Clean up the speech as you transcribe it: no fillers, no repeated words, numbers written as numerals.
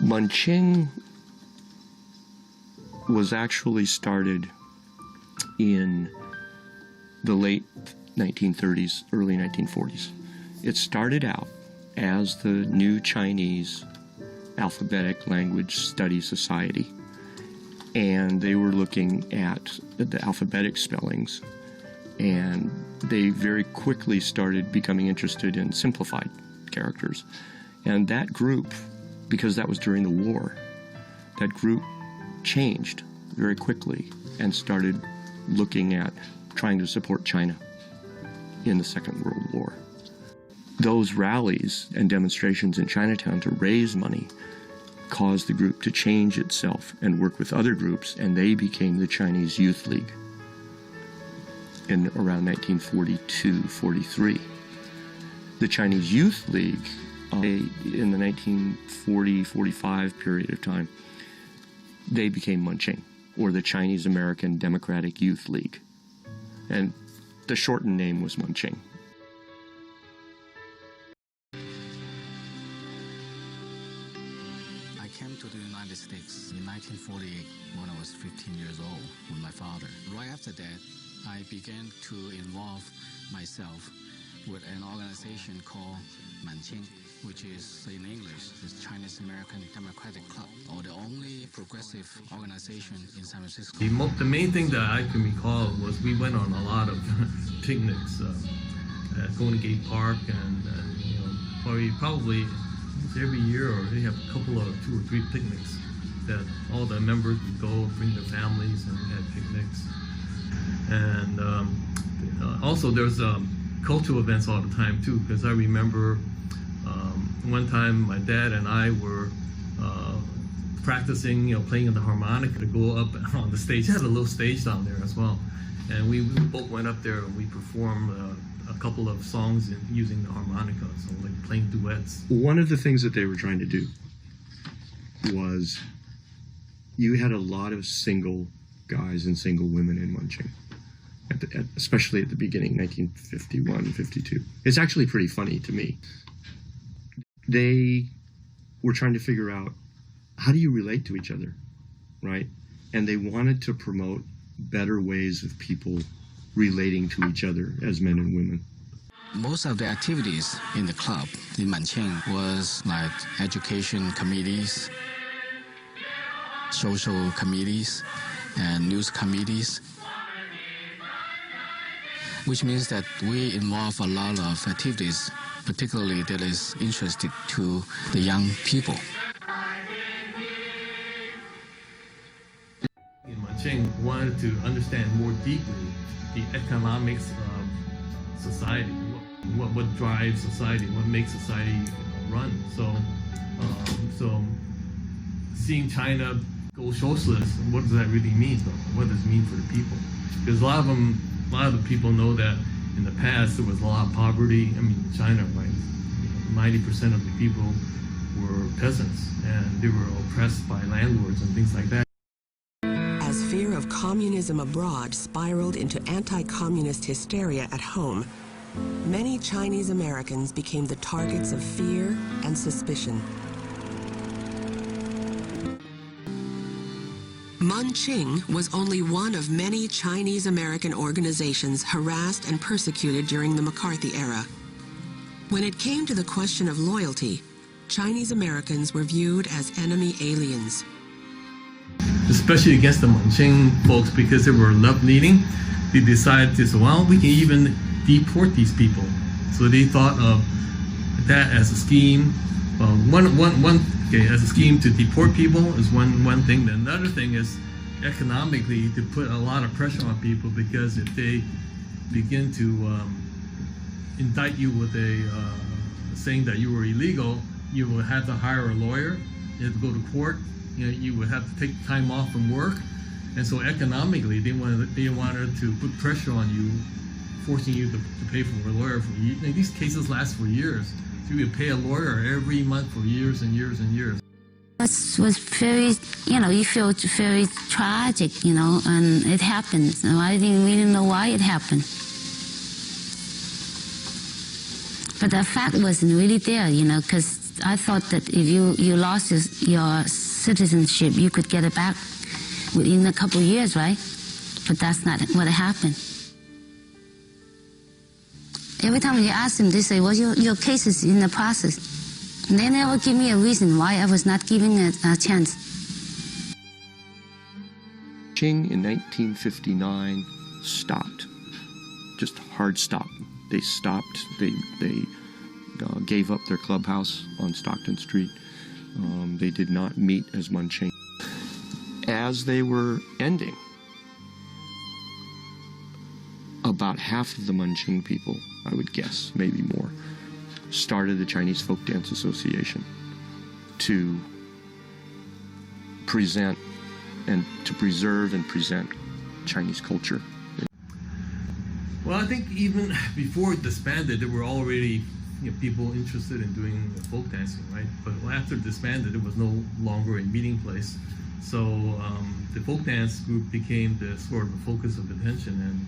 Mun Ching was actually started in the late 1930s, early 1940s. It started out as the New Chinese Alphabetic Language Study Society, and they were looking at the alphabetic spellings, and they very quickly started becoming interested in simplified characters. And that group, because that was during the war, that group changed very quickly and started looking at trying to support China in the Second World War. Those rallies and demonstrations in Chinatown to raise money caused the group to change itself and work with other groups, and they became the Chinese Youth League in around 1942-43. The Chinese Youth League, in the 1940-45 period of time, they became Mun Ching, or the Chinese American Democratic Youth League. And the shortened name was Mun Ching. I came to the United States in 1948 when I was 15 years old with my father. Right after that, I began to involve myself with an organization called Mun Ching, which is in English, the Chinese American Democratic Club, or the only progressive organization in San Francisco. The main thing that I can recall was we went on a lot of picnics at Golden Gate Park, and you know, probably every year, or they have a couple of 2 or 3 picnics that all the members would go, bring their families, and we had picnics. And also there's cultural events all the time too, because I remember one time my dad and I were practicing, you know, playing the harmonica to go up on the stage. They had a little stage down there as well, and we both went up there and we performed a couple of songs using the harmonica, so like playing duets. One of the things that they were trying to do was, you had a lot of single guys and single women in Mun Ching, especially at the beginning, 1951, 52. It's actually pretty funny to me. They were trying to figure out, how do you relate to each other, right? And they wanted to promote better ways of people relating to each other as men and women. Most of the activities in the club in Mun Ching was like education committees, social committees, and news committees, which means that we involve a lot of activities, particularly that is interested to the young people. In Mun Ching, wanted to understand more deeply the economics of society, what drives society, what makes society run. So seeing China go socialist, what does that really mean? What does it mean for the people? Because a lot of the people know that in the past there was a lot of poverty. I mean, China, right? 90% of the people were peasants, and they were oppressed by landlords and things like that. As fear of communism abroad spiraled into anti-communist hysteria at home, many Chinese Americans became the targets of fear and suspicion. Mun Ching was only one of many Chinese American organizations harassed and persecuted during the McCarthy era. When it came to the question of loyalty, Chinese Americans were viewed as enemy aliens. Especially against the Mun Ching folks, because they were left-leaning, they decided to say, well, we can even deport these people. So they thought of that as a scheme. As a scheme to deport people is one thing. Another thing is economically to put a lot of pressure on people, because if they begin to indict you with saying that you were illegal, you will have to hire a lawyer, you have to go to court, you would have to take time off from work. And so economically they wanted to put pressure on you, forcing you to pay for a lawyer for years. And these cases last for years. So you would pay a lawyer every month for years and years and years. It was very, you feel very tragic, and it happened. So we didn't know why it happened. But the fact wasn't really there, because I thought that if you lost your citizenship, you could get it back within a couple of years, right? But that's not what happened. Every time you ask them, they say, well, your case is in the process. And they never give me a reason why I was not given a chance. Qing in 1959 stopped, just hard stop. They stopped, they gave up their clubhouse on Stockton Street. They did not meet as Mun Ching. As they were ending, about half of the Mun Ching people, I would guess, maybe more, started the Chinese Folk Dance Association to present and to preserve and present Chinese culture. Well, I think even before it disbanded, there were already people interested in doing folk dancing, right? But after it disbanded, it was no longer a meeting place. So the folk dance group became the sort of the focus of attention, and